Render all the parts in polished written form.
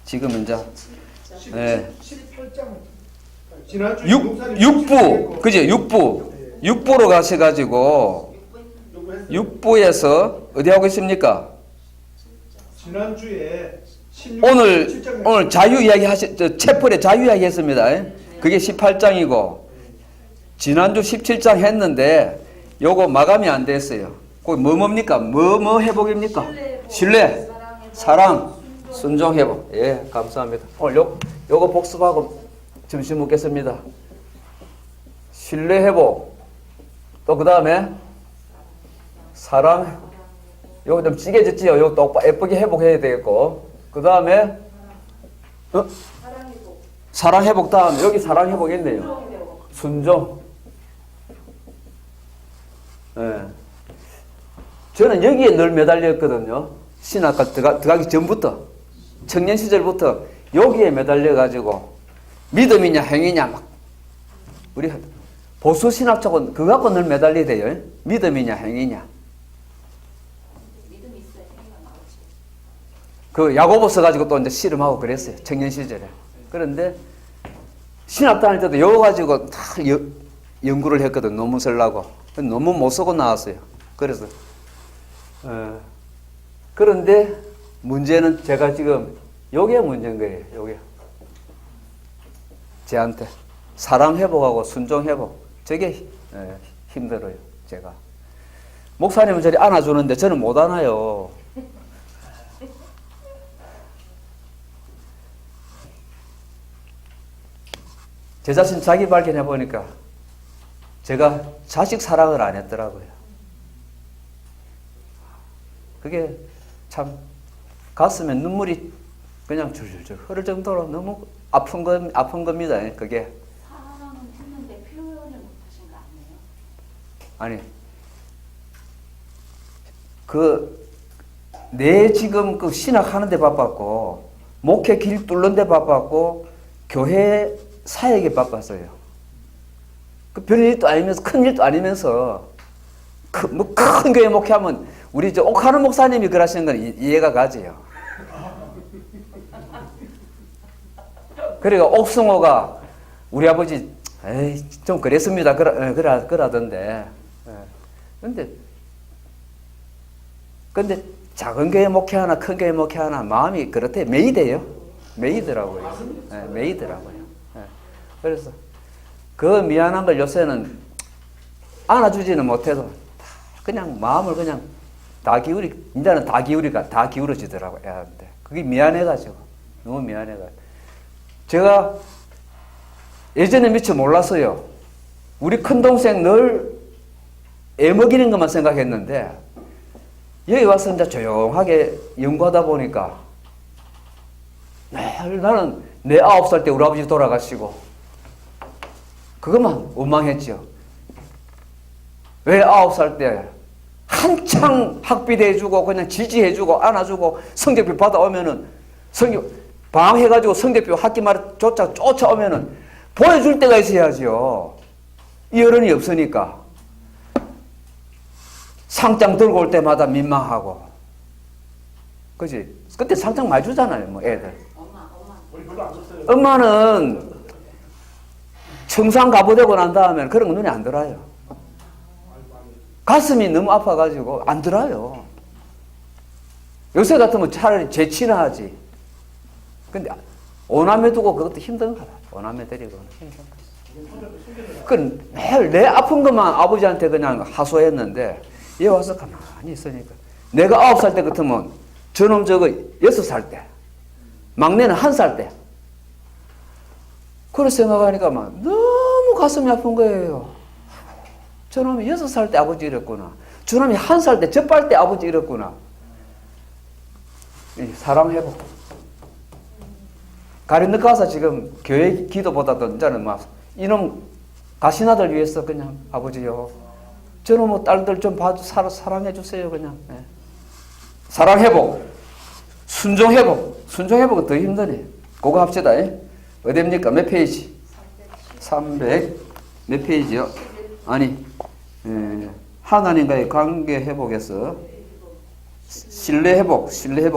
지금 이제 예. 18장. 6부 그죠? 6부로 가셔가지고 6부에서 어디 하고 있습니까? 지난주에 오늘 자유 이야기 채플의 자유 이야기 했습니다. 그게 18장이고 지난주 17장 했는데 요거 마감이 안 됐어요. 거기 뭡니까? 뭐 회복입니까? 신뢰, 사랑, 순종 회복. 예, 감사합니다. 오늘 요거 복습하고 점심 먹겠습니다. 신뢰 회복. 또 그 다음에 사랑. 요거 좀 찌개졌지요. 요거 또 예쁘게 회복해야 되겠고. 그 다음에 사랑 회복 다음 여기 사랑 회복했네요. 순종. 예. 저는 여기에 늘 매달렸거든요. 신학과 들어가기 전부터 청년 시절부터 여기에 매달려 가지고 믿음이냐 행위냐 막 우리 보수 신학 쪽은 그거 갖고 늘 매달려야 돼요. 믿음이냐 행위냐. 믿음이 있어야 행위가 나오지. 그 야고보서 가지고 또 이제 씨름하고 그랬어요. 청년 시절에. 그런데 신학 다닐 때도 이거 가지고 다 연구를 했거든. 논문 쓰려고. 논문 못 쓰고 나왔어요. 그래서 그런데 문제는 제가 지금 요게 문제인 거예요. 요게 제한테 사랑 회복하고 순종 회복 저게 힘들어요. 제가 목사님은 저리 안아주는데 저는 못 안아요. 제 자신 자기 발견해 보니까 제가 자식 사랑을 안 했더라고요. 그게 참 가슴에 눈물이 그냥 줄줄줄 흐를 정도로 너무 아픈 겁니다. 그게. 사랑은 했는데 표현을 못하신 거 아니에요? 아니, 내 지금 그 신학하는 데 바빴고, 목회 길 뚫는 데 바빴고, 교회 사역에 바빴어요. 그 별일도 아니면서, 큰 일도 아니면서, 큰 교회 목회하면, 우리 저 옥하는 목사님이 그러시는 건 이해가 가지요. 그러니까 옥승호가 우리 아버지, 에이, 좀 그랬습니다. 그러던데. 근데 작은 교회 목회 하나, 큰 교회 목회 하나, 마음이 그렇대. 매이돼요. 매이더라고요. 매이더라고요. 그래서 그 미안한 걸 요새는 안아주지는 못해도 그냥 마음을 그냥 이제는 다 기울어지더라고요. 애한테. 그게 미안해가지고. 너무 미안해가지고. 제가 예전에 미처 몰랐어요. 우리 큰동생 늘 애 먹이는 것만 생각했는데, 여기 와서 이제 조용하게 연구하다 보니까, 나는 내 9살 때 우리 아버지 돌아가시고, 그것만 원망했죠. 왜 9살 때 한창 학비도 해주고 그냥 지지해주고 안아주고 성적표 받아오면은 방해가지고 성적표 학기말에 쫓아오면은 보여줄 때가 있어야지요. 이 어른이 없으니까 상장 들고 올 때마다 민망하고, 그지? 그때 상장 많이 주잖아요, 뭐 애들. 엄마는 청산 가보되고 난 다음에 그런 거 눈에 안 들어요. 가슴이 너무 아파가지고 안 들어요. 요새 같으면 차라리 재치나 하지. 근데 오남매 두고 그것도 힘든 거라. 오남매 데리고 힘든 거라. 매일 내 아픈 것만 아버지한테 그냥 하소했는데 얘 와서 가만히 있으니까 내가 9살 때 같으면 저놈 저거 6살 때, 막내는 1살 때. 그걸 생각하니까 막 너무 가슴이 아픈 거예요. 저놈이 6살 때 아버지 이랬구나. 저놈이 1살 때 젖발 때 아버지 이랬구나. 사랑 회복. 가린느 가서 지금 교회 기도보다도 이제는 막 이놈 가시나들 위해서 그냥 아버지요. 저놈의 딸들 좀 사랑해 주세요 그냥. 네. 사랑 회복. 순종 회복. 순종 회복은 더 힘드네. 그거 합시다. 어디입니까? 몇 페이지? 300 몇 페이지요? 아니, 하나님과의 관계 회복에서 신뢰 회복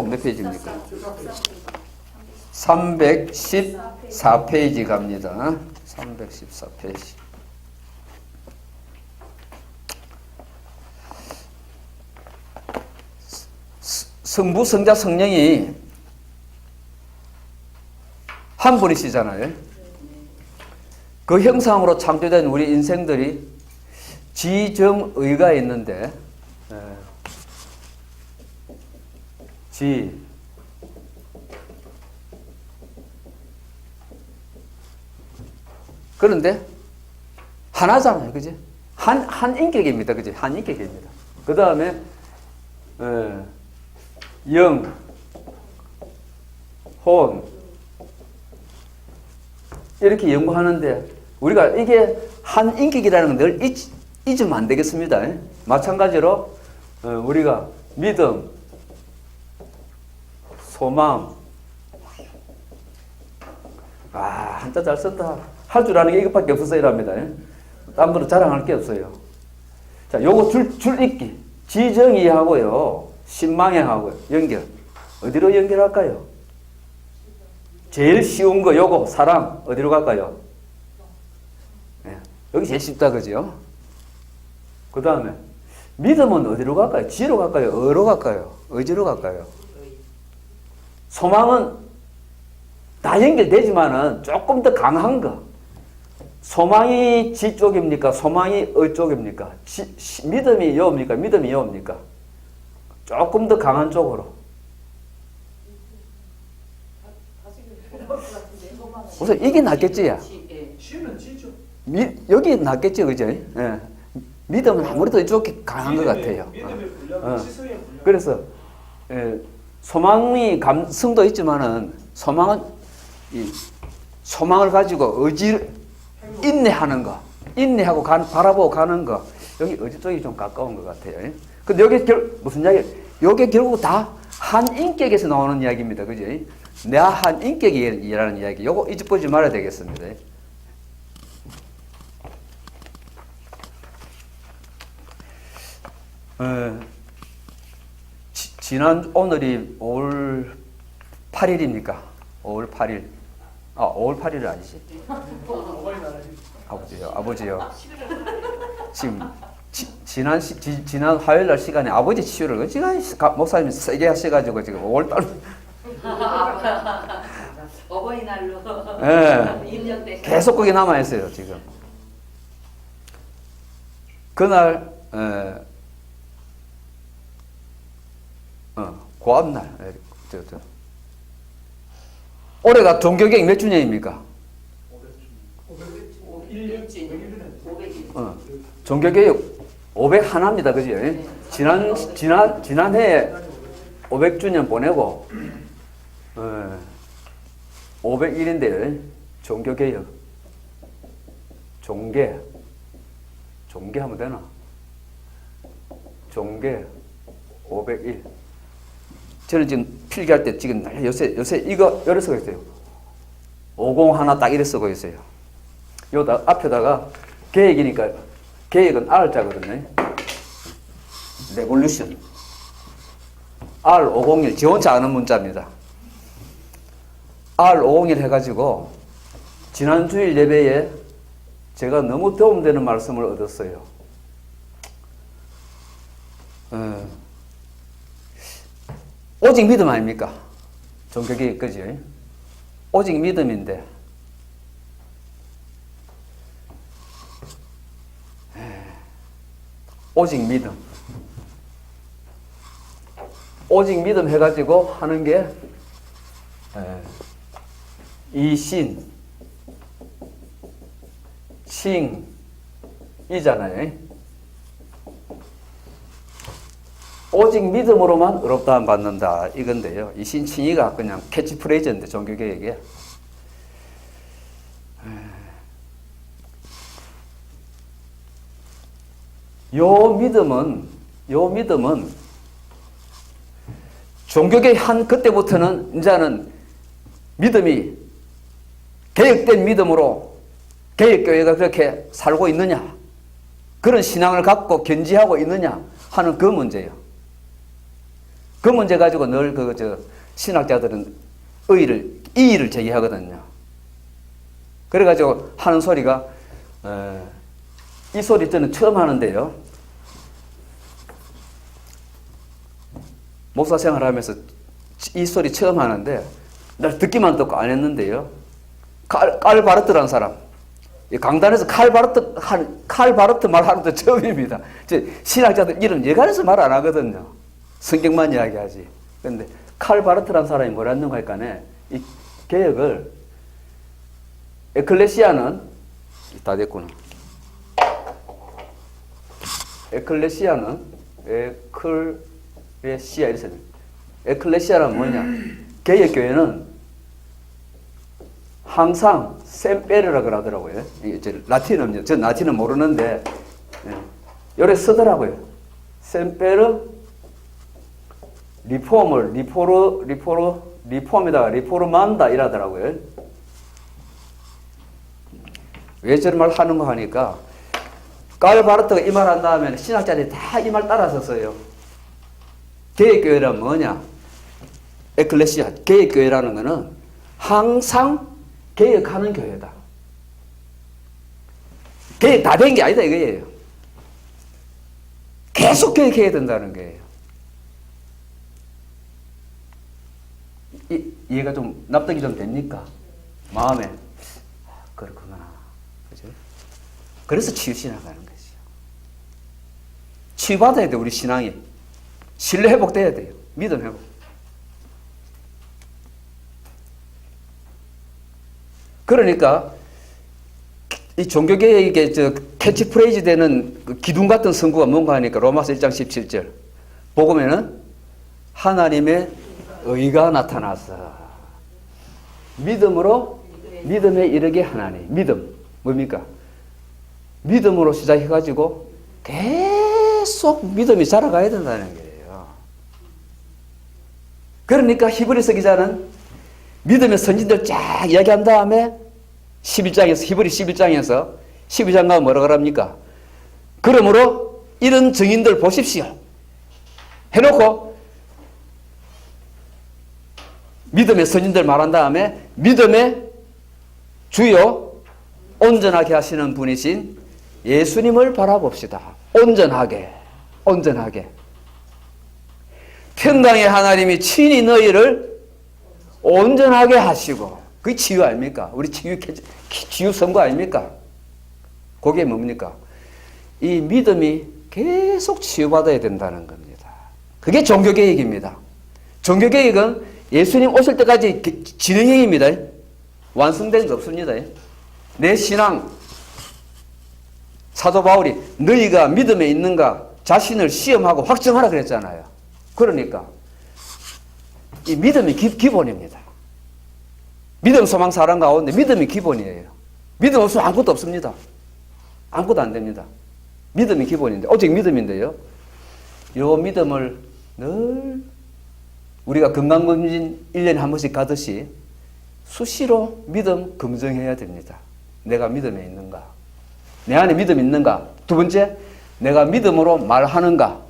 몇 페이지입니까? 314페이지 갑니다. 314페이지. 성부, 성자, 성령이 한 분이시잖아요. 그 형상으로 창조된 우리 인생들이 지정의가 있는데, 그런데 하나잖아요, 그지? 한 인격입니다, 그지? 한 인격입니다. 그 다음에 영, 혼 이렇게 연구하는데 우리가 이게 한 인격이라는 걸 늘 잊으면 안 되겠습니다. 마찬가지로 우리가 믿음, 소망, 한자 잘 쓴다. 할 줄 아는 게 이것밖에 없어서 이랍니다. 딴 거로 자랑할 게 없어요. 자, 요거 줄 읽기. 지정의하고요, 신망의하고요, 연결. 어디로 연결할까요? 제일 쉬운 거 요거, 사랑. 어디로 갈까요? 네, 여기 제일 쉽다, 그죠? 그 다음에, 믿음은 어디로 갈까요? 지로 갈까요? 어로 갈까요? 의지로 갈까요? 소망은 다 연결되지만은 조금 더 강한 거. 소망이 지 쪽입니까? 소망이 의 쪽입니까? 믿음이 여입니까? 믿음이 여입니까? 조금 더 강한 쪽으로. 우선 이게 낫겠지, 야. 여기 낫겠지, 그죠? 예. 믿음은 아무래도 이쪽이 강한 것 같아요. 그래서, 소망이 감성도 있지만은, 소망을 가지고 인내하는 거, 인내하고 바라보고 가는 거, 여기 의지 쪽이 좀 가까운 것 같아요. 근데 여기 무슨 이야기? 여기 결국 다 한 인격에서 나오는 이야기입니다. 그지? 내가 한 인격이라는 이야기. 요거 잊어버리지 말아야 되겠습니다. 오늘이 5월 8일입니까? 5월 8일. 5월 8일은 아니지? 아버지요. 지금 지난 화요일 날 시간에 아버지 치유를 목사님이 세게 하셔가지고 지금 5월달 어버이날로 입력돼 계속 거기 남아 있어요 지금. 그날 고압날 올해가 종교개혁 몇 주년입니까? 500주년. 종교개혁 501입니다. 그죠? 지난해에 500주년 보내고, 501인데, 종교개혁. 종교하면 되나? 종교 501. 저는 지금 필기할 때 지금 요새 이거 여러 쓰고 있어요. 501 딱 이래 쓰고 있어요. 요 앞에다가 계획이니까 계획은 R자거든요. 레볼루션. R501 지원치 않은 문자입니다. R501 해가지고 지난 주일 예배에 제가 너무 도움되는 말씀을 얻었어요. 오직 믿음 아닙니까? 종교개혁 그지? 오직 믿음인데 오직 믿음 해가지고 하는 게 이신 칭이잖아요. 오직 믿음으로만 의롭다함 받는다 이건데요. 이신 칭이가 그냥 캐치프레이즈인데 종교개혁에 요 믿음은 종교개혁 한 그때부터는 이제는 믿음이 개혁된 믿음으로 개혁교회가 그렇게 살고 있느냐, 그런 신앙을 갖고 견지하고 있느냐 하는 그 문제예요. 그 문제 가지고 늘 신학자들은 의의를 이의를 제기하거든요. 그래가지고 하는 소리가 이 소리 저는 처음 하는데요. 목사 생활하면서 이 소리 처음 하는데 날 듣기만 듣고 안 했는데요. 칼바르트라는 사람, 강단에서 칼바르트 말하는 데 처음입니다. 신학자들 이름 예간에서 말 안 하거든요. 성경만 이야기하지. 그런데 칼바르트라는 사람이 뭐라 했는가 하니까 이 개혁을 에클레시아는 다 됐구나. 에클레시아는 에클레시아 이랬어요. 에클레시아는 뭐냐? 개혁교회는 항상 셈페르라 그러더라고요. 이제 라틴어요. 전 라틴어 모르는데 요래 쓰더라고요. 셈페르 리폼에다가 리포르만다 이라더라고요. 왜 저런 말 하는 거 하니까 깔바르트가 이 말 한 다음에 신학자들이 다 이 말 따라서 써요. 개혁교회란 뭐냐? 에클레시아, 개혁교회라는 거는 항상 개혁하는 교회다. 개혁 다 된 게 아니다 이거예요. 계속 개혁해야 된다는 거예요. 이해가 좀 납득이 좀 됩니까? 마음에 그렇구나. 그죠? 그래서 치유신학 하는 거죠. 치유받아야 돼 우리 신앙이. 신뢰 회복돼야 돼요. 믿음 회복. 그러니까 이 종교계의 캐치프레이즈 되는 그 기둥 같은 성구가 뭔가 하니까 로마서 1장 17절 보고면은 하나님의 의가 나타나서 믿음으로 믿음에 이르게 하나니. 믿음 뭡니까? 믿음으로 시작해가지고 계속 믿음이 자라가야 된다는 거예요. 그러니까 히브리서 기자는 믿음의 선진들 쫙 이야기한 다음에 11장에서 히브리 11장에서 12장 가면 뭐라 그럽니까? 그러므로 이런 증인들 보십시오. 해놓고 믿음의 선진들 말한 다음에 믿음의 주요 온전하게 하시는 분이신 예수님을 바라봅시다. 온전하게. 평강의 하나님이 친히 너희를 온전하게 하시고, 그게 치유 아닙니까? 우리 치유 선거 아닙니까? 그게 뭡니까? 이 믿음이 계속 치유받아야 된다는 겁니다. 그게 종교개혁입니다. 종교개혁은 예수님 오실 때까지 진행형입니다. 완성된 게 없습니다. 내 신앙, 사도 바울이 너희가 믿음에 있는가 자신을 시험하고 확정하라 그랬잖아요. 그러니까 이 믿음이 기본입니다. 믿음, 소망, 사랑 가운데 믿음이 기본이에요. 믿음 없으면 아무것도 없습니다. 아무것도 안 됩니다. 믿음이 기본인데, 오직 믿음인데요. 요 믿음을 늘 우리가 건강검진 1년에 한 번씩 가듯이 수시로 믿음 검증해야 됩니다. 내가 믿음에 있는가? 내 안에 믿음이 있는가? 두 번째, 내가 믿음으로 말하는가?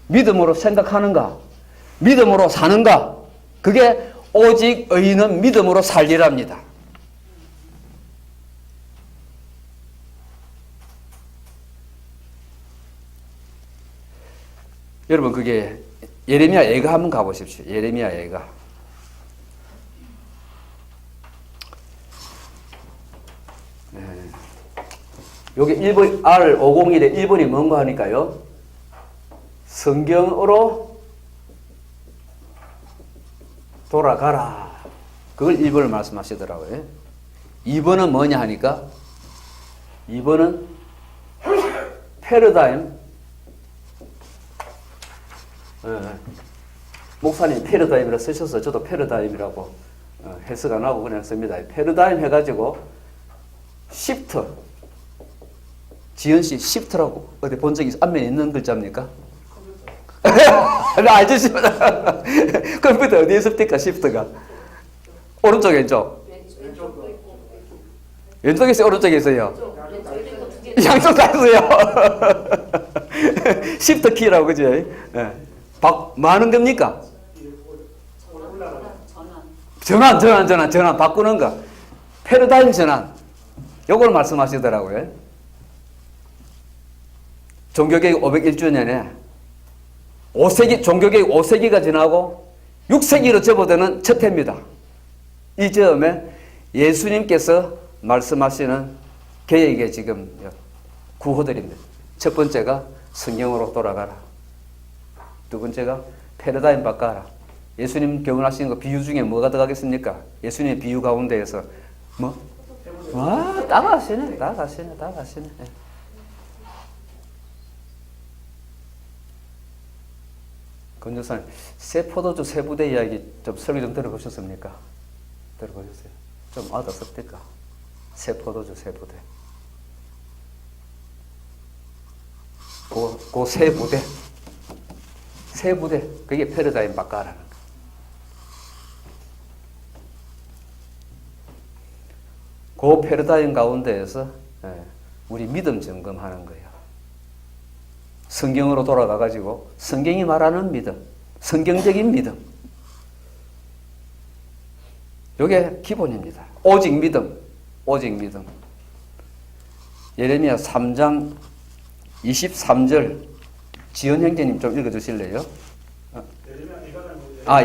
믿음으로 생각하는가? 믿음으로 사는가? 그게 오직 의인은 믿음으로 살리랍니다. 여러분, 그게 예레미야 예가 한번 가보십시오. 예레미야 예가. 여기 1번 R501의 1번이 뭔가 하니까요. 성경으로 돌아가라. 그걸 1번을 말씀하시더라고요. 2번은 뭐냐 하니까 2번은 패러다임. 목사님 패러다임이라 쓰셔서 저도 패러다임이라고 해석 안 하고 그냥 씁니다. 패러다임 해가지고 시프트. 지은씨 시프트라고 어디 본 적이 앞면에 있는 글자입니까? 나 알죠? 컴퓨터 어디에 있습니까? 시프트가 오른쪽 왼쪽? 왼쪽에 있어요? 오른쪽에 있어요? 양쪽 다 있어요. 시프트 키라고 그죠? 뭐 하는 겁니까? 전환 바꾸는 거. 패러다임 전환. 요걸 말씀하시더라고요. 종교개혁 501주년에 5세기, 종교개혁 5세기가 지나고 6세기로 접어드는 첫 해입니다. 이 점에 예수님께서 말씀하시는 개혁의 지금 구호들입니다. 첫 번째가 성경으로 돌아가라. 두 번째가 패러다임 바꿔라. 예수님 교훈하시는 거 비유 중에 뭐가 들어가겠습니까? 예수님의 비유 가운데에서 뭐? 다 가시네. 권조사님, 새 포도주 새 부대 이야기 좀 설교 좀 들어보셨습니까? 들어보셨어요? 좀 와닿습니까? 새 포도주 새 부대. 그 새 부대, 그게 패러다임 바꿔라는 거. 그 패러다임 가운데에서 우리 믿음 점검하는 거예요. 성경으로 돌아가가지고 성경이 말하는 믿음, 성경적인 믿음. 이게 기본입니다. 오직 믿음. 예레미야 3장 23절 지연 형제님 좀 읽어주실래요?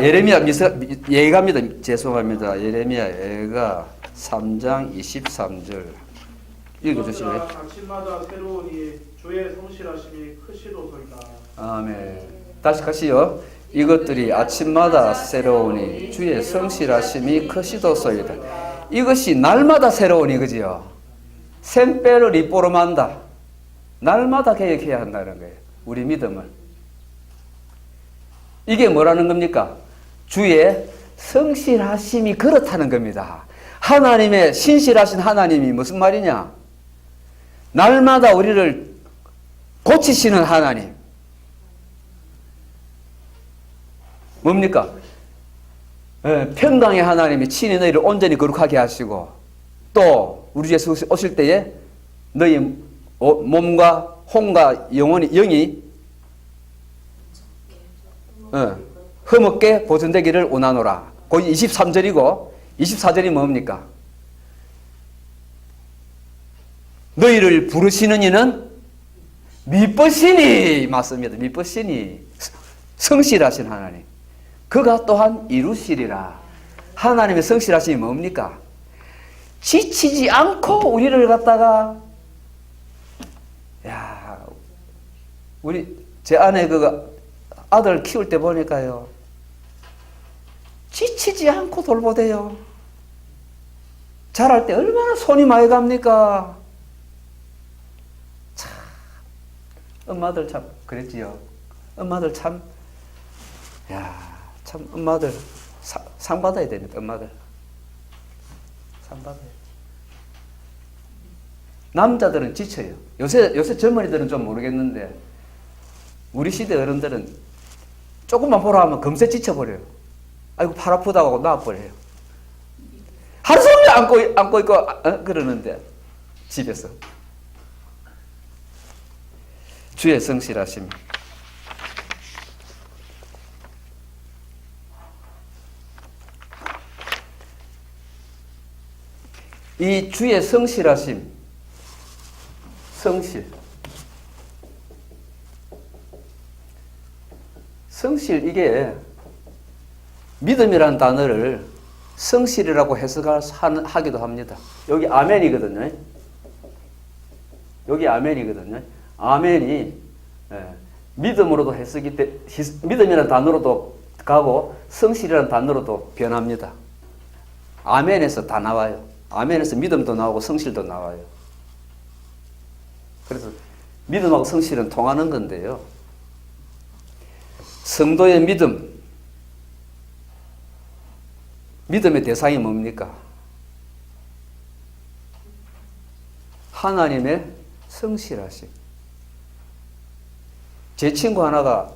예레미야 예가입니다. 죄송합니다. 예레미야 예가 3장 23절 읽어주실래요? 아침마다 새로우니 주의 성실하심이 크시도소이다. 아멘. 다시 가시요. 이것들이 아침마다 새로우니 주의 성실하심이 크시도소이다. 이것이 날마다 새로우니 그지요? 샘빼를 리포르만다. 날마다 개혁해야 한다는 거예요. 우리 믿음을. 이게 뭐라는 겁니까? 주의 성실하심이 그렇다는 겁니다. 하나님의 신실하신 하나님이 무슨 말이냐? 날마다 우리를 고치시는 하나님. 뭡니까? 평강의 하나님이 친히 너희를 온전히 거룩하게 하시고 또 우리 주에 오실 때에 너희 몸과 혼과 영이 흠없게 보존되기를 원하노라. 거기 23절이고 24절이 뭡니까? 너희를 부르시는 이는 미쁘시니. 맞습니다. 미쁘시니. 성실하신 하나님. 그가 또한 이루시리라. 하나님의 성실하심이 뭡니까? 지치지 않고 우리를 갖다가 우리 제 아내 아들 키울 때 보니까요. 지치지 않고 돌보대요. 자랄 때 얼마나 손이 많이 갑니까? 참 엄마들 참 그랬지요. 엄마들 참 엄마들 상 받아야 됩니다. 엄마들 상 받아야 돼요. 남자들은 지쳐요. 요새 젊은이들은 좀 모르겠는데 우리 시대 어른들은 조금만 보라 하면 금세 지쳐버려요. 아이고 팔 아프다고 하고 나와버려요. 하루 종일 안고 있고 그러는데 집에서. 주의 성실하심. 이 주의 성실하심, 성실 이게 믿음이라는 단어를 성실이라고 해석하기도 합니다. 여기 아멘이거든요. 아멘이 믿음으로도 믿음이라는 단어로도 가고 성실이라는 단어로도 변합니다. 아멘에서 다 나와요. 아멘에서 믿음도 나오고 성실도 나와요. 그래서 믿음하고 성실은 통하는 건데요. 성도의 믿음의 대상이 뭡니까? 하나님의 성실하심. 제 친구 하나가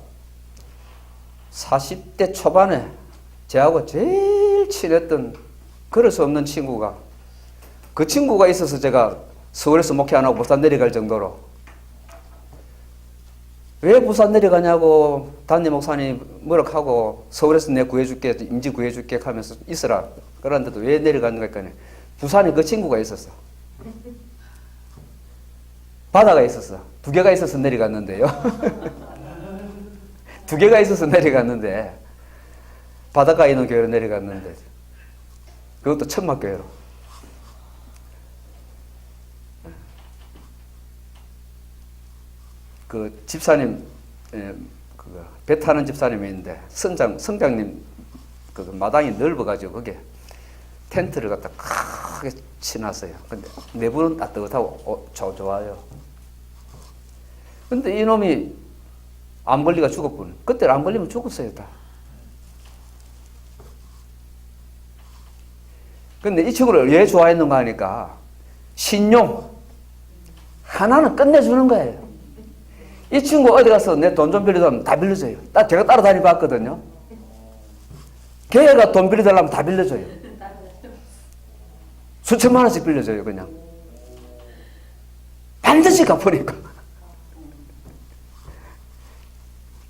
40대 초반에 저하고 제일 친했던 그럴 수 없는 친구가 그 친구가 있어서 제가 서울에서 목회 안 하고 부산 내려갈 정도로 왜 부산 내려가냐고 담임 목사님 뭐라 하고 서울에서 내 구해줄게 임지 구해줄게 하면서 있어라. 그런데도 왜 내려가는가 했더니 부산에 그 친구가 있었어. 바다가 있었어. 두 개가 있어서 내려갔는데요. 두 개가 있어서 내려갔는데 바닷가에 있는 교회로 내려갔는데 그것도 천막교회로. 그 집사님, 배 타는 집사님이 있는데 성장님 그 마당이 넓어가지고 거기에 텐트를 갖다 크게 치놨어요. 근데 내부는 따뜻하고 좋아요. 근데 이놈이 암벌리가 죽었군. 그때 안 걸리면 죽었어요 다. 근데 이 친구를 왜 좋아했는가 하니까 신용 하나는 끝내주는 거예요. 이 친구 어디 가서 내 돈 좀 빌려달라면 다 빌려줘요. 제가 따라다니 봤거든요. 걔가 돈 빌려달라면 다 빌려줘요. 수천만 원씩 빌려줘요 그냥. 반드시 갚으니까.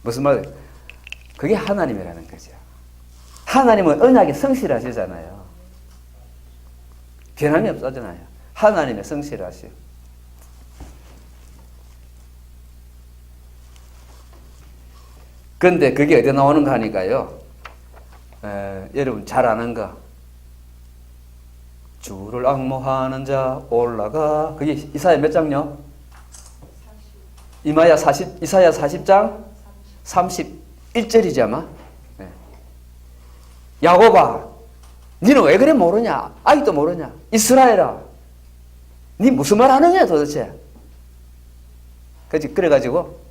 무슨 말이에요? 그게 하나님이라는 거죠. 하나님은 언약에 성실하시잖아요. 변함이 없어잖아요. 하나님의 성실하시. 근데 그게 어디 나오는가 하니까요. 여러분 잘 아는 거. 주를 앙모하는 자 올라가. 그게 이사야 몇 장요? 이사야 40장 31절이지 아마. 네. 야곱아, 니는 왜 그래 모르냐? 아직도 모르냐? 이스라엘아, 니 무슨 말 하느냐 도대체? 그래가지고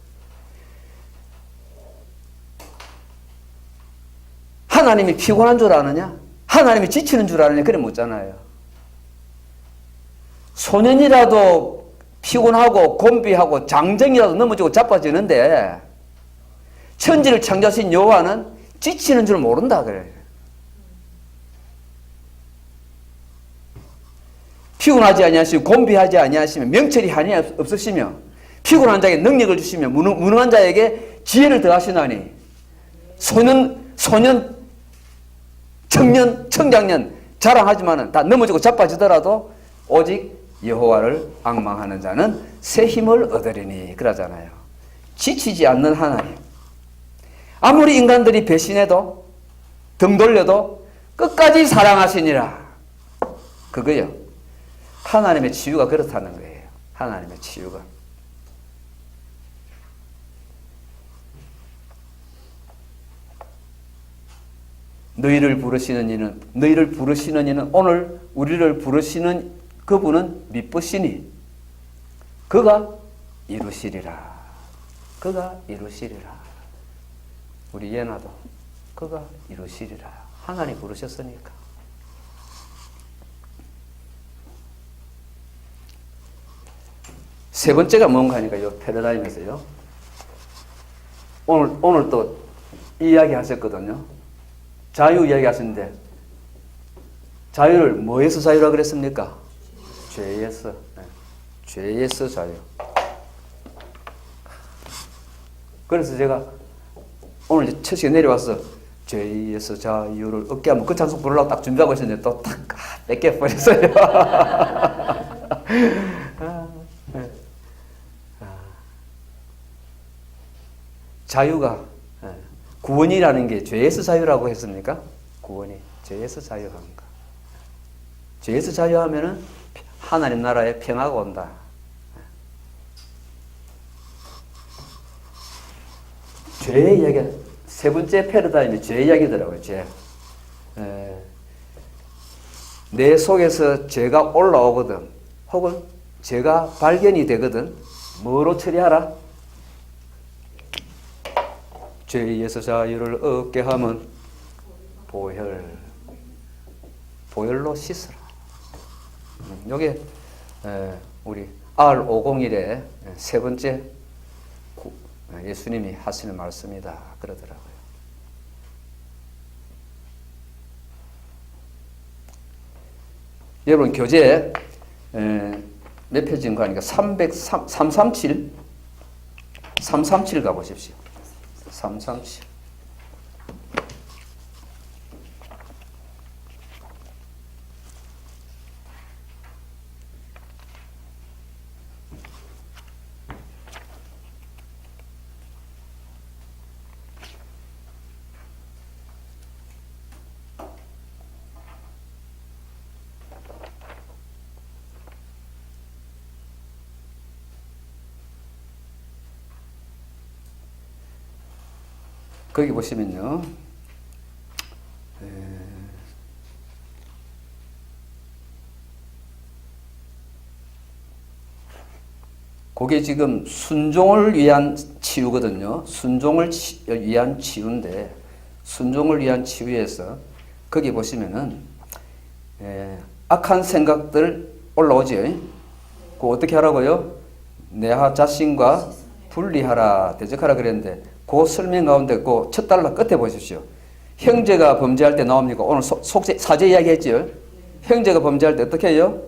하나님이 피곤한 줄 아느냐? 하나님이 지치는 줄 아느냐? 그래 묻잖아요. 소년이라도 피곤하고 곤비하고 장정이라도 넘어지고 자빠지는데 천지를 창조하신 여호와는 지치는 줄 모른다 그래요. 피곤하지 아니하시고 곤비하지 아니하시며 명철이 한이 없으시며 피곤한 자에게 능력을 주시며 무능한 자에게 지혜를 더하시나니 소년, 청년, 청장년 자랑하지만은 다 넘어지고 자빠지더라도 오직 여호와를 앙망하는 자는 새 힘을 얻으리니 그러잖아요. 지치지 않는 하나님. 아무리 인간들이 배신해도 등 돌려도 끝까지 사랑하시니라. 그거요. 하나님의 치유가 그렇다는 거예요. 하나님의 치유가. 너희를 부르시는 이는 오늘 우리를 부르시는 그분은 미쁘시니 그가 이루시리라. 그가 이루시리라. 우리 예나도 그가 이루시리라. 하나님 부르셨으니까. 세 번째가 뭔가 하니까 이 패러다임에서요. 오늘 또 이야기 하셨거든요. 자유 이야기 하셨는데 자유를 뭐에서 자유라 그랬습니까? 죄에서. 네. 죄에서 자유. 그래서 제가 오늘 첫 시간 내려와서 죄에서 자유를 얻게 하면 그 찬송 부르려고 딱 준비하고 있었는데 또 탁 뺏겨버렸어요. 자유가 구원이라는 게 죄에서 자유라고 했습니까? 구원이 죄에서 자유한가? 죄에서 자유하면은 하나님 나라에 평화가 온다. 죄의 이야기, 세 번째 패러다임이 죄 이야기더라고요. 죄. 내 속에서 죄가 올라오거든, 혹은 죄가 발견이 되거든, 뭐로 처리하라? 죄에 의해서 자유를 얻게 하면 보혈로 씻으라. 요게 우리 R501의 세 번째 예수님이 하시는 말씀이다 그러더라고요. 여러분 교재 몇 페이지인가 하니까 337 337 가보십시오. 337. 거기 보시면요. 그게 지금 순종을 위한 치유거든요. 순종을 위한 치유인데, 순종을 위한 치유에서 거기 보시면은 악한 생각들 올라오죠. 그 어떻게 하라고요? 내하 자신과 분리하라, 대적하라 그랬는데, 그 설명 가운데 그 첫 달러 끝에 보십시오. 형제가 범죄할 때 나옵니까? 오늘 사제 이야기 했죠? 형제가 범죄할 때 어떻게 해요?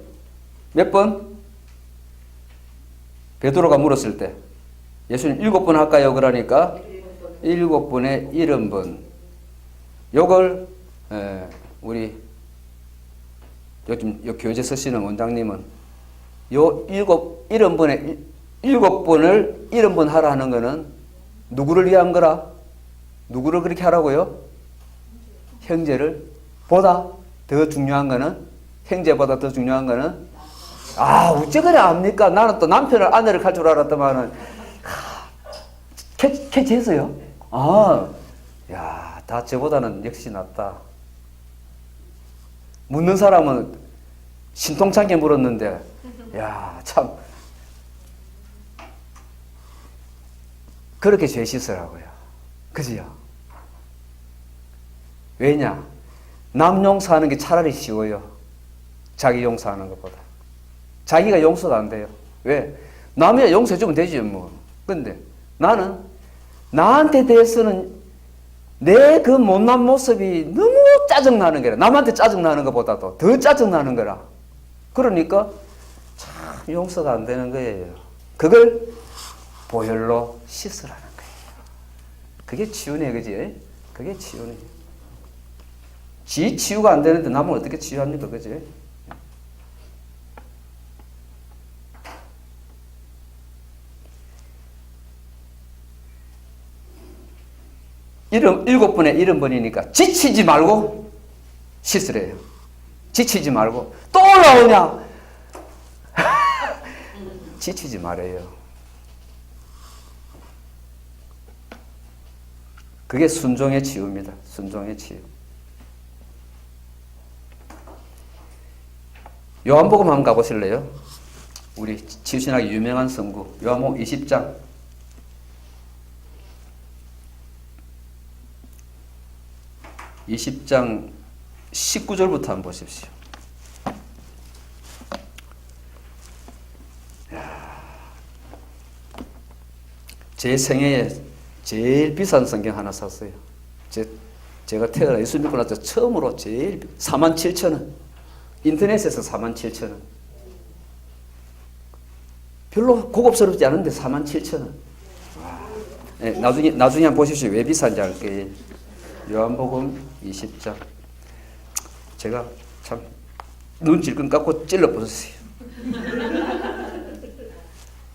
몇 번? 베드로가 물었을 때 예수님 7번 할까요? 그러니까 7번에 70번. 요걸 우리 요즘 요 교재 쓰시는 원장님은 요 70번에 7번을 70번 하라 하는 거는 누구를 위한 거라? 누구를 그렇게 하라고요? 형제를. 보다 더 중요한 거는, 형제보다 더 중요한 거는, 어째 그래 압니까? 나는 또 남편을, 아내를 할 줄 알았더만은, 캐치했어요? 다 저보다는 역시 낫다. 묻는 사람은 신통찮게 물었는데, 참. 그렇게 죄 씻으라고요. 그지요? 왜냐? 남 용서하는 게 차라리 쉬워요. 자기 용서하는 것보다. 자기가 용서가 안 돼요. 왜? 남이야 용서해주면 되지 뭐. 근데 나는 나한테 대해서는 내 그 못난 모습이 너무 짜증나는 거라. 남한테 짜증나는 것보다도 더 짜증나는 거라. 그러니까 참 용서가 안 되는 거예요. 그걸 보혈로 씻으라는 거예요. 그게 치유네, 그지? 그게 치유네. 지 치유가 안 되는데 남은 어떻게 치유합니까, 그지? 일곱 번에 70번이니까 지치지 말고 씻으래요. 지치지 말고 또 올라오냐? 지치지 말아요. 그게 순종의 치유입니다. 순종의 치유. 요한복음 한번 가보실래요? 우리 치유신학의 유명한 성구 요한복음 20장 19절부터 한번 보십시오. 제 생애에 제일 비싼 성경 하나 샀어요. 제가 태어나 예수 믿고 나서 처음으로 제일 47,000원. 인터넷에서 47,000원. 별로 고급스럽지 않은데 47,000원. 네, 나중에 한번 보십시오. 왜 비싼지 알 거예요. 요한복음 20장. 제가 참 눈 질끈 깎고 찔러 보셨어요.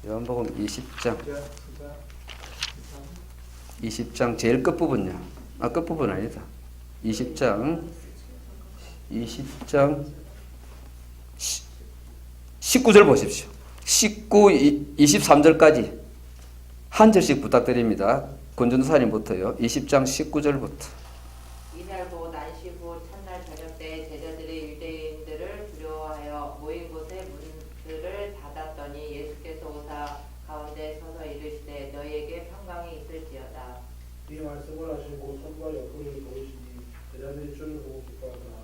요한복음 20장 제일 끝부분이야. 끝부분 아니다. 20장 19절 보십시오. 23절까지 한 절씩 부탁드립니다. 권전도사님부터요. 20장 19절부터. 이날보 난시 후 첫날 저녁 때 제자들이 유대인들을 두려워하여 모인 곳에 문들을 닫았더니 예수께서 오사 가운데 서서 이르시되 너희에게 평강이 있을지어다. 이 말씀을 하시고 손과 옆구리를 보이시니 제자들이 주를 보고 기뻐하더라.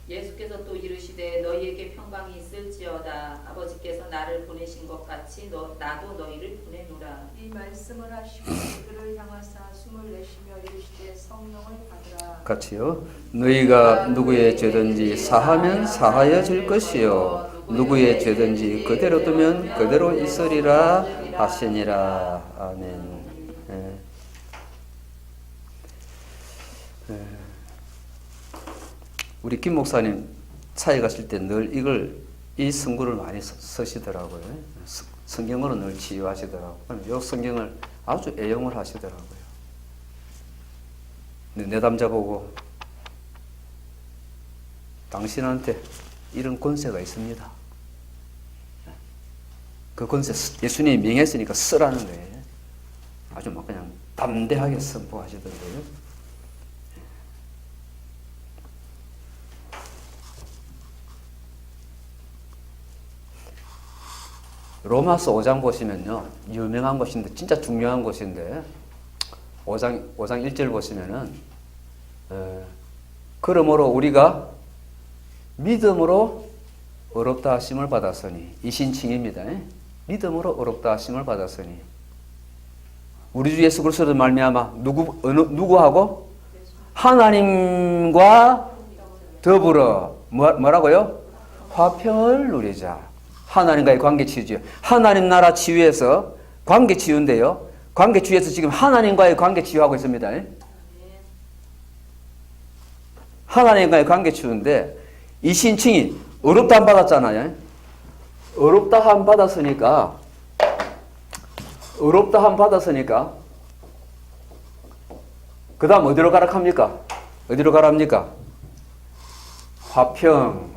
예수께서 또 이르시되 너희에게 평강이 있을지어다. 아버지께서 나를 보내신 것 같이 나도 너희를 보내노라. 이 말씀을 하시고 그들을 향하사 숨을 내쉬며 이르시되 성령을 받으라. 같이요. 너희가 누구의 죄든지 사하면 사하여질 것이요 누구의 죄든지 그대로 두면 그대로 있으리라. 하시니라. 아멘. 예. 예. 우리 김 목사님 차에 가실 때 늘 이 성구를 많이 쓰시더라고요. 성경으로 늘 치유하시더라고요. 이 성경을 아주 애용을 하시더라고요. 내담자 보고 당신한테 이런 권세가 있습니다. 그 권세 예수님이 명했으니까 쓰라는 거예요. 아주 막 그냥 담대하게 선포하시던데요. 로마서 5장 보시면요. 유명한 곳인데 진짜 중요한 곳인데 5장 1절 보시면은 그러므로 우리가 믿음으로 의롭다 하심을 받았으니 이신칭입니다. 믿음으로 의롭다 하심을 받았으니 우리 주 예수 그리스도로 말미암아 누구하고 하나님과 더불어 뭐라고요? 화평을 누리자. 하나님과의 관계 치유죠. 하나님 나라 치유에서 관계 치유인데요. 관계 치유에서 지금 하나님과의 관계 치유하고 있습니다. 하나님과의 관계 치유인데 이 신칭이 의롭다 한 받았잖아요. 의롭다 한 받았으니까 그 다음 어디로 가라 합니까? 어디로 가라 합니까? 화평.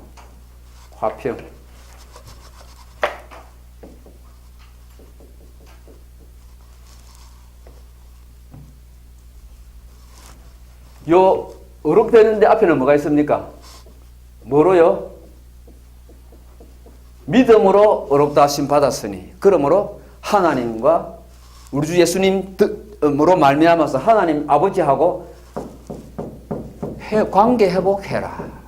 요 의롭되는데 앞에는 뭐가 있습니까? 뭐로요? 믿음으로 의롭다 하심 받았으니 그러므로 하나님과 우리 주 예수님으로 말미암아서 하나님 아버지하고 관계 회복해라.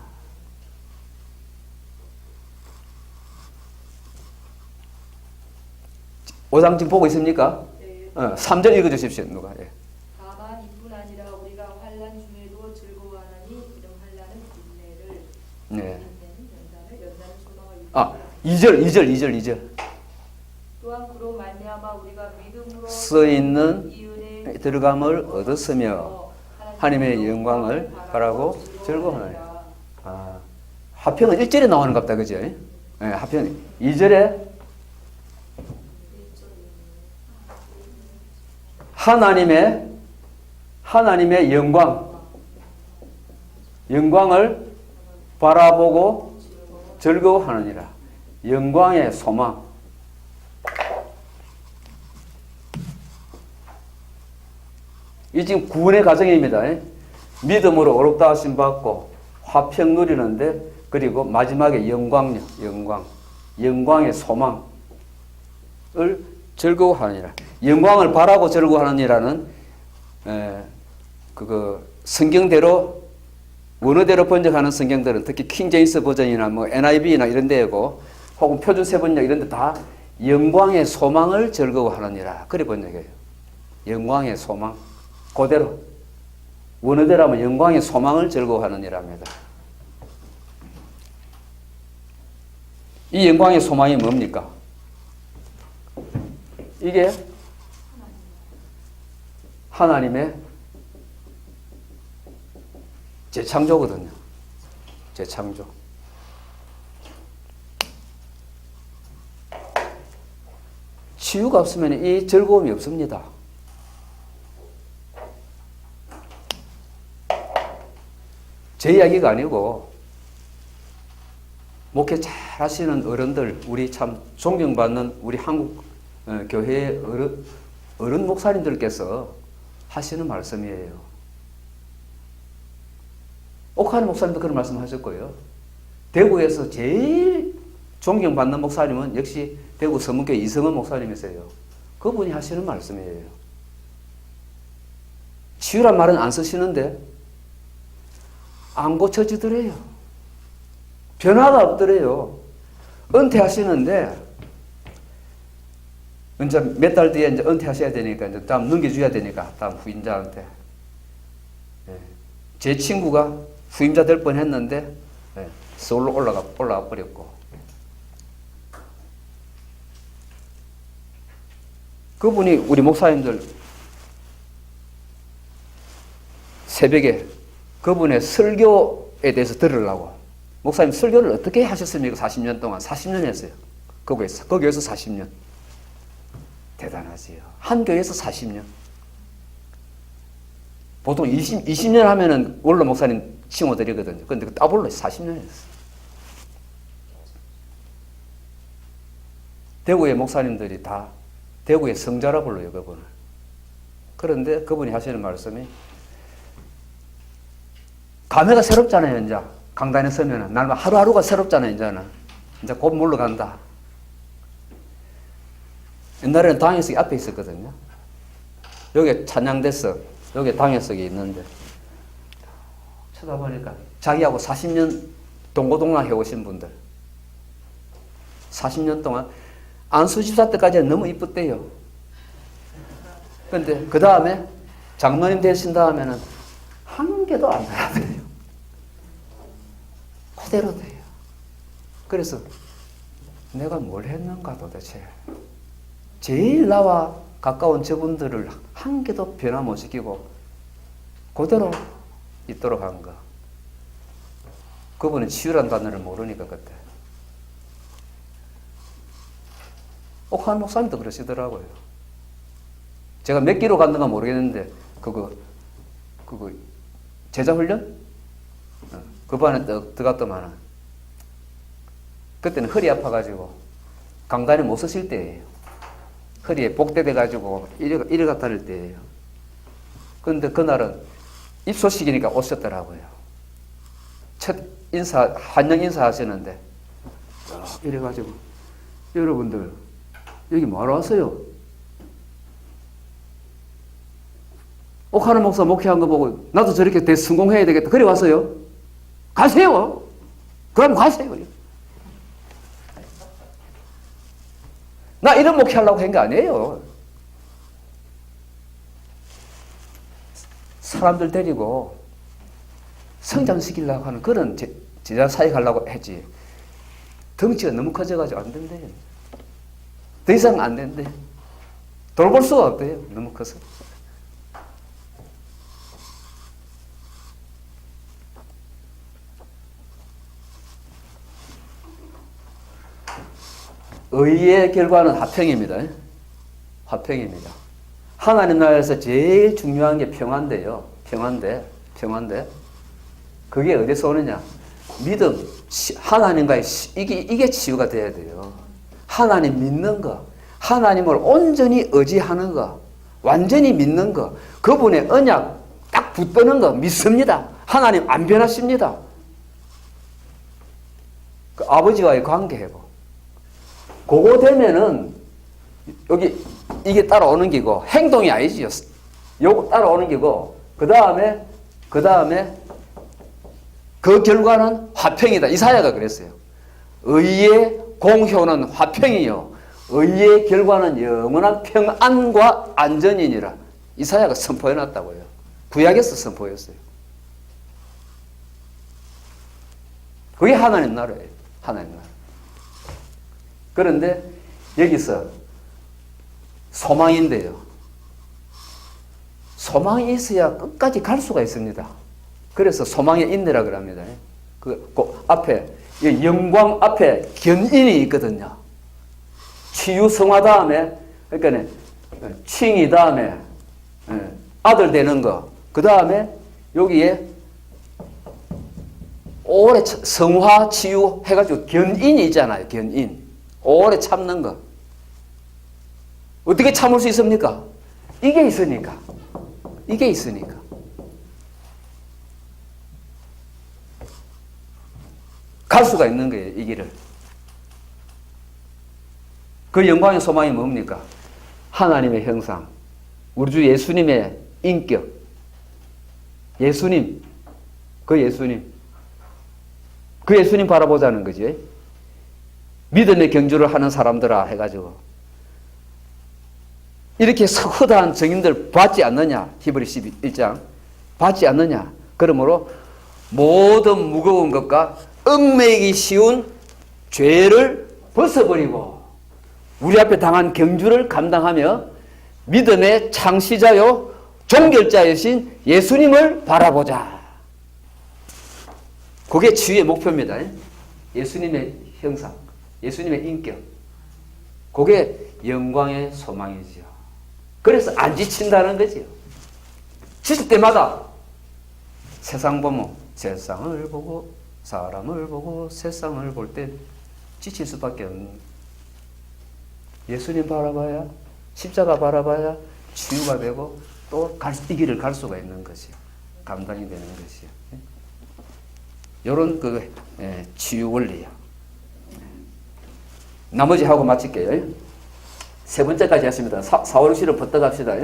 5장 지금 보고 있습니까? 네. 3절 읽어주십시오. 누가? 예. 다만 이뿐 아니라 우리가 환난 중에도 즐거워하나니 이런 환난은 인내를 네. 연단을 소망을 2절. 또한 그로 말미암아 우리가 믿음으로 써 있는 이 은혜의 들어감을 얻었으며 하나님의 영광을 바라고 즐거워하느니라. 화평은 1절에 나오는 것 같다. 그죠? 네, 화평 2절에 하나님의 영광을 바라보고 즐거워하느니라. 영광의 소망. 이 지금 구원의 과정입니다. 믿음으로 의롭다 하심 받고 화평 누리는데 그리고 마지막에 영광의 소망을 즐거워하느니라. 영광을 바라고 즐거워하느니라는 성경대로 원어대로 번역하는 성경들은 특히 킹제임스 버전이나 뭐 NIV나 이런 데고 혹은 표준 세번역 이런 데 다 영광의 소망을 즐거워하느니라. 그래 번역해요. 영광의 소망. 그대로 원어대로 하면 영광의 소망을 즐거워하느니랍니다. 이 영광의 소망이 뭡니까? 이게 하나님의 재창조거든요. 재창조. 치유가 없으면 이 즐거움이 없습니다. 제 이야기가 아니고 목회 잘 하시는 어른들, 우리 참 존경받는 우리 한국 교회의 어른 목사님들께서 하시는 말씀이에요. 옥하는 목사님도 그런 말씀 하실 거예요. 대구에서 제일 존경받는 목사님은 역시 대구 서문교회 이성은 목사님이세요. 그분이 하시는 말씀이에요. 치유란 말은 안 쓰시는데 안 고쳐지더래요. 변화가 없더래요. 은퇴하시는데 이제 몇 달 뒤에 이제 은퇴하셔야 되니까 이제 다음 넘겨줘야 되니까 다음 후임자한테. 제 친구가 후임자 될 뻔했는데 서울로 올라가 버렸고 그분이 우리 목사님들 새벽에 그분의 설교에 대해서 들으려고. 목사님 설교를 어떻게 하셨습니까? 40년 동안. 40년 했어요. 거기에서 40년. 대단하지요. 한 교회에서 40년. 보통 20년 하면은 원로 목사님 칭호 드리거든요. 근데 그 따블로 40년 했어요. 대구의 목사님들이 다 대구의 성자라 불러요, 그분을. 그런데 그분이 하시는 말씀이 감회가 새롭잖아요, 이제. 강단에 서면은. 날마다 하루하루가 새롭잖아요, 이제는. 이제 곧 물러간다. 옛날에는 당회석이 앞에 있었거든요. 여기 찬양대석, 여기 당회석이 있는데, 쳐다보니까 자기하고 40년 동고동락 해오신 분들, 40년 동안 안수집사 때까지는 너무 이뻤대요. 근데 그 다음에 장로님 되신 다음에는 한 개도 안 나야 돼요. 그대로 돼요. 그래서 내가 뭘 했는가 도대체. 제일 나와 가까운 저분들을 한 개도 변화 못 시키고 그대로 있도록 한 거. 그분은 치유란 단어를 모르니까 그때. 옥한 목사님도 그러시더라고요. 제가 몇 킬로 갔는가 모르겠는데 그거 제자훈련? 그 반에 들어갔더만 그때는 허리 아파가지고 강단에 못 서실 때예요. 허리에 복대 돼가지고 이래 갔다 할 때예요. 그런데 그날은 입소식이니까 오셨더라고요. 첫 인사, 환영 인사 하시는데 이래가지고 여러분들 여기 뭐하러 왔어요? 옥하는 목사 목회한 거 보고 나도 저렇게 대성공해야 되겠다. 그래 왔어요. 가세요. 그럼 가세요. 나 이런 목회하려고 한 게 아니에요. 사람들 데리고 성장시키려고 하는 그런 제자 사역 하려고 했지. 덩치가 너무 커져가지고 안 된대요. 더 이상 안 된대. 돌볼 수가 없대요. 너무 커서. 의의 결과는 화평입니다. 화평입니다. 하나님 나라에서 제일 중요한 게 평안돼요. 평안돼. 그게 어디서 오느냐? 믿음, 하나님과의 이게 치유가 돼야 돼요. 하나님 믿는 거, 하나님을 온전히 의지하는 거, 완전히 믿는 거, 그분의 언약 딱 붙드는 거 믿습니다. 하나님 안 변하십니다. 그 아버지와의 관계하고 그거 되면은 여기 이게 따라오는 기고 행동이 아니지요. 요거 따라오는 기고 그 다음에 그 결과는 화평이다. 이사야가 그랬어요. 의의 공효는 화평이요 의의 결과는 영원한 평안과 안전이니라. 이사야가 선포해놨다고요. 구약에서 선포했어요. 그게 하나님 나라예요. 하나님 나라. 그런데 여기서 소망인데요. 소망이 있어야 끝까지 갈 수가 있습니다. 그래서 소망의 인내라 그럽니다. 그 앞에 영광 앞에 견인이 있거든요. 치유 성화 다음에 그러니까 칭이 다음에 아들 되는 거. 그 다음에 여기에 오래 성화 치유 해가지고 견인이 있잖아요. 견인. 오래 참는 거. 어떻게 참을 수 있습니까? 이게 있으니까. 갈 수가 있는 거예요. 이 길을. 그 영광의 소망이 뭡니까? 하나님의 형상. 우리 주 예수님의 인격. 예수님. 그 예수님 바라보자는 거지. 믿음의 경주를 하는 사람들아 해가지고 이렇게 허다한 증인들 받지 않느냐. 히브리 11장 받지 않느냐. 그러므로 모든 무거운 것과 얽매이기 쉬운 죄를 벗어버리고 우리 앞에 당한 경주를 감당하며 믿음의 창시자요 종결자이신 예수님을 바라보자. 그게 치유의 목표입니다. 예수님의 형상, 예수님의 인격. 그게 영광의 소망이지요. 그래서 안 지친다는 거지요. 지칠 때마다 세상을 보고 사람을 보고 세상을 볼 때 지칠 수밖에 없는, 예수님 바라봐야, 십자가 바라봐야 치유가 되고 또 이 길을 갈 수가 있는 것이요. 감당이 되는 것이요. 이런 치유 원리요. 나머지 하고 마칠게요. 세 번째까지 했습니다. 4, 5, 6, 7을 버터 갑시다.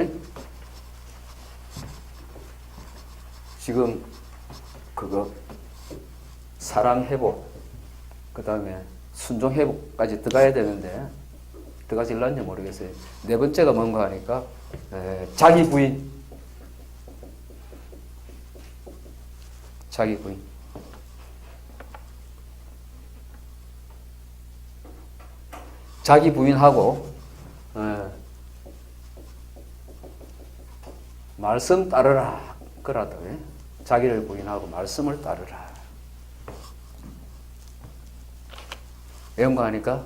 지금 사랑 회복, 그 다음에 순종 회복까지 들어가야 되는데 들어가질런지 모르겠어요. 네 번째가 뭔가 하니까 자기 부인. 자기 부인하고 말씀 따르라. 그러다 자기를 부인하고 말씀을 따르라. 연구하니까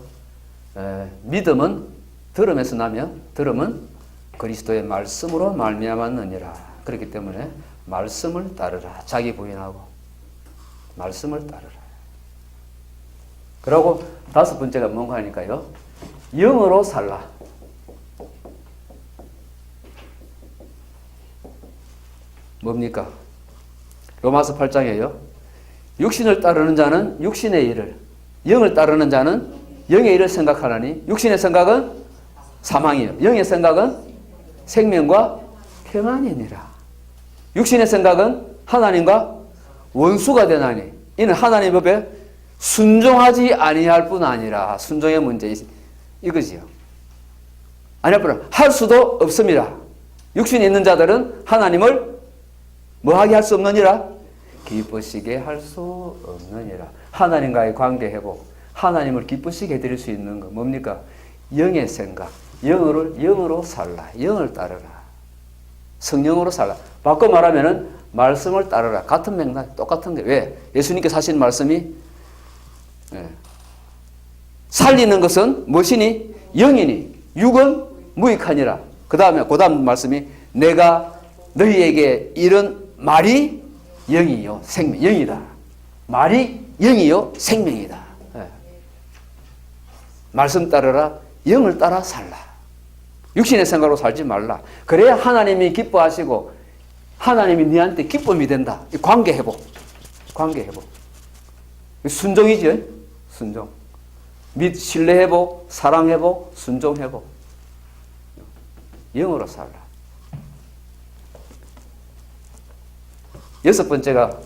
믿음은 들음에서 나면 들음은 그리스도의 말씀으로 말미암았느니라. 그렇기 때문에 말씀을 따르라. 자기 부인하고 말씀을 따르라. 그리고 다섯 번째가 뭔가 하니까요. 영으로 살라. 뭡니까? 로마서 8장에요. 육신을 따르는 자는 육신의 일을, 영을 따르는 자는 영의 일을 생각하나니 육신의 생각은 사망이요, 영의 생각은 생명과 평안이니라. 육신의 생각은 하나님과 원수가 되나니 이는 하나님의 법에 순종하지 아니할 뿐 아니라. 순종의 문제 이거지요. 아니할 뿐 할 수도 없습니다. 육신에 있는 자들은 하나님을 뭐하게 할 수 없느니라? 기쁘시게 할 수 없느니라. 하나님과의 관계 회복, 하나님을 기쁘시게 해드릴 수 있는 거 뭡니까? 영의 생각, 영으로 살라. 영을 따르라. 성령으로 살라. 바꿔 말하면은 말씀을 따르라. 같은 맥락, 똑같은 게. 왜? 예수님께서 하신 말씀이 살리는 것은 무엇이니? 영이니 육은 무익하니라. 그 다음 말씀이 내가 너희에게 이런 말이 영이요 생명, 영이다. 말이 영이요 생명이다. 말씀 따르라. 영을 따라 살라. 육신의 생각으로 살지 말라. 그래야 하나님이 기뻐하시고 하나님이 너한테 기쁨이 된다. 관계 회복. 순종이죠. 순종. 및 신뢰 회복, 사랑 회복, 순종 회복. 영으로 살라. 여섯 번째가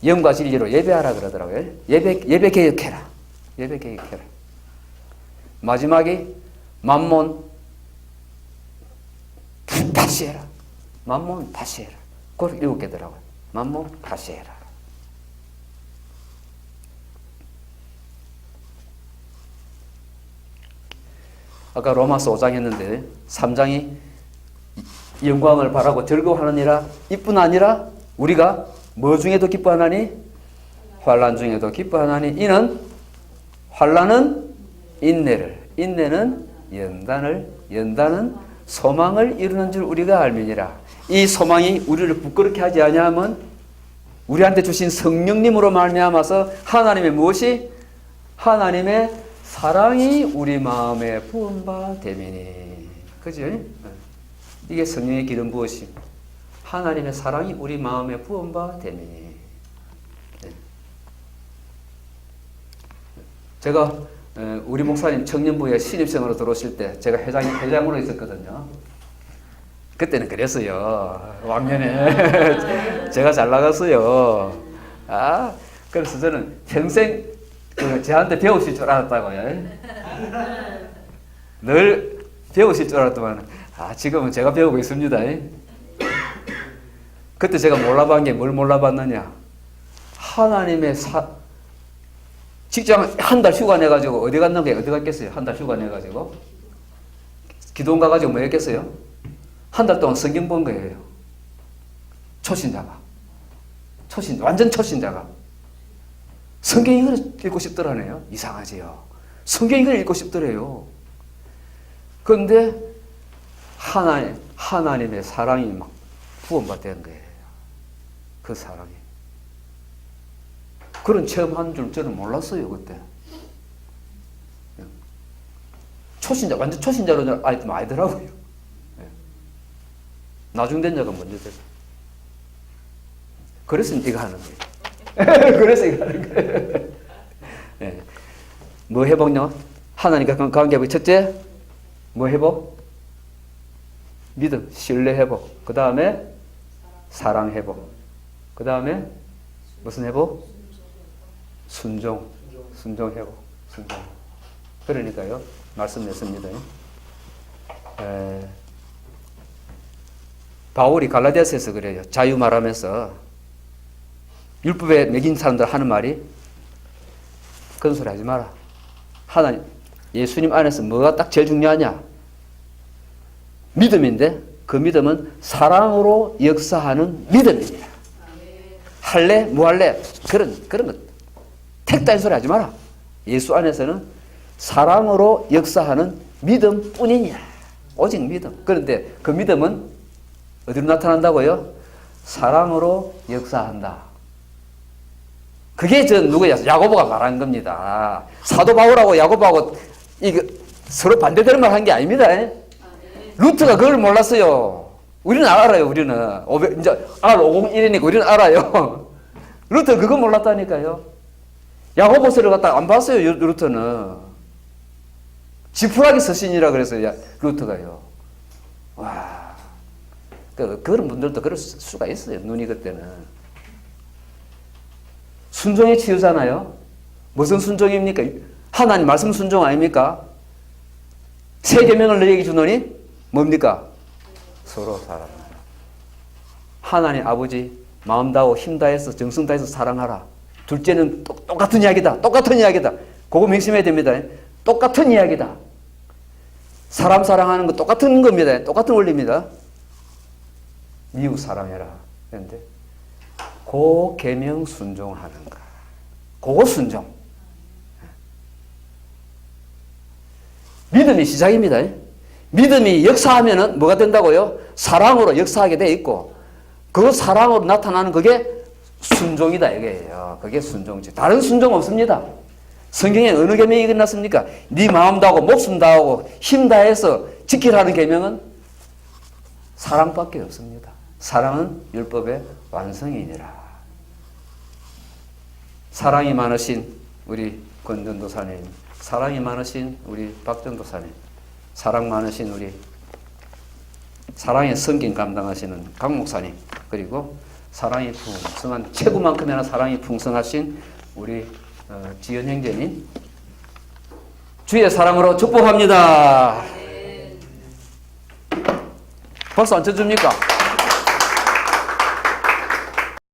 영과 진리로 예배하라 그러더라고요. 예배 개혁해라. 마지막이 만몬 다시 해라. 만몬 다시 해라. 그걸 7개더라고요. 만몬 다시 해라. 아까 로마서 5장 했는데 3장이 영광을 바라고 즐거워하느니라. 이뿐 아니라 우리가 뭐 중에도 기뻐하나니? 환난 중에도 기뻐하나니 이는 환난은 인내를, 인내는 연단은 소망을 이루는 줄 우리가 알미니라. 이 소망이 우리를 부끄럽게 하지 아니하면 우리한테 주신 성령님으로 말미암아서 하나님의 무엇이? 하나님의 사랑이 우리 마음에 부은 바 되미니. 그죠? 이게 성령의 기름 부으심. 하나님의 사랑이 우리 마음에 부은 바 되미니. 제가 우리 목사님 청년부에 신입생으로 들어오실 때 제가 회장으로 있었거든요. 그때는 그랬어요. 왕년에 제가 잘 나갔어요. 그래서 저는 평생 저한테 배우실 줄 알았다고요. 늘 배우실 줄 알았더만 지금은 제가 배우고 있습니다. 그때 제가 몰라본 게 뭘 몰라봤느냐? 하나님의 직장 한 달 휴가 내가지고 어디 갔겠어요? 한 달 휴가 내가지고 기도원 가가지고 뭐 했겠어요? 한 달 동안 성경 본 거예요. 초신자가. 완전 초신자가. 성경 이걸 읽고 싶더라네요. 이상하지요. 성경 이걸 읽고 싶더래요. 그런데 하나님의 사랑이 막 부원받는 거예요. 그 사랑이. 그런 체험한 줄 저는 몰랐어요, 그때. 초신자, 완전 초신자로 알더라고요. 나중 된 자가 먼저 됐어요. 그래서 이거 하는 거예요. 그래서 이거 하는 거예요. 네. 뭐 회복요? 하나님과 관계 회복. 첫째, 뭐 회복? 믿음, 신뢰 회복. 그 다음에 사랑 회복. 그 다음에 무슨 회복? 순종 회복. 순종. 그러니까요. 말씀했습니다. 바울이 갈라디아서에서 그래요. 자유 말하면서 율법에 매긴 사람들 하는 말이 그런 소리 하지 마라. 하나님, 예수님 안에서 뭐가 딱 제일 중요하냐? 믿음인데 그 믿음은 사랑으로 역사하는 믿음입니다. 할래? 뭐 할래? 그런 것. 택다인 소리 하지 마라. 예수 안에서는 사랑으로 역사하는 믿음뿐이냐. 오직 믿음. 그런데 그 믿음은 어디로 나타난다고요? 사랑으로 역사한다. 그게 누구야? 야고보가 말한 겁니다. 사도 바울하고 야고보하고 이거 서로 반대되는 말 한 게 아닙니다. 루트가 그걸 몰랐어요. 우리는 알아요. 우리는 이제 R501이니까 우리는 알아요. 루트 그거 몰랐다니까요. 야고보서를 갖다 안 봤어요. 루트는 지푸라기 서신이라 그래서요. 루트가요. 와, 그런 분들도 그럴 수가 있어요. 눈이 그때는. 순종의 치유잖아요. 무슨 순종입니까? 하나님 말씀 순종 아닙니까? 세 계명을 너희에게 주노니 뭡니까? 서로 사랑하라. 하나님 아버지 마음 다하고 힘 다해서 정성 다해서 사랑하라. 둘째는 똑같은 이야기다. 똑같은 이야기다. 그거 명심해야 됩니다. 똑같은 이야기다. 사람 사랑하는 거 똑같은 겁니다. 똑같은 원리입니다. 이웃 사랑해라. 그런데 그 계명 순종하는 거. 그거 순종. 믿음이 시작입니다. 믿음이 역사하면은 뭐가 된다고요? 사랑으로 역사하게 돼 있고 그 사랑으로 나타나는 그게 순종이다 이게요. 그게 순종이지. 다른 순종 없습니다. 성경에 어느 계명이 끝났습니까? 네 마음 다하고 목숨 다하고 힘 다해서 지키라는 계명은 사랑밖에 없습니다. 사랑은 율법의 완성이니라. 사랑이 많으신 우리 권전도사님, 사랑이 많으신 우리 박전도사님, 사랑 많으신 우리 사랑의 성경 감당하시는 강 목사님, 그리고 사랑이 풍성한 최고만큼이나 사랑이 풍성하신 우리 지연 형제님, 주의 사랑으로 축복합니다. 박수 안 쳐줍니까?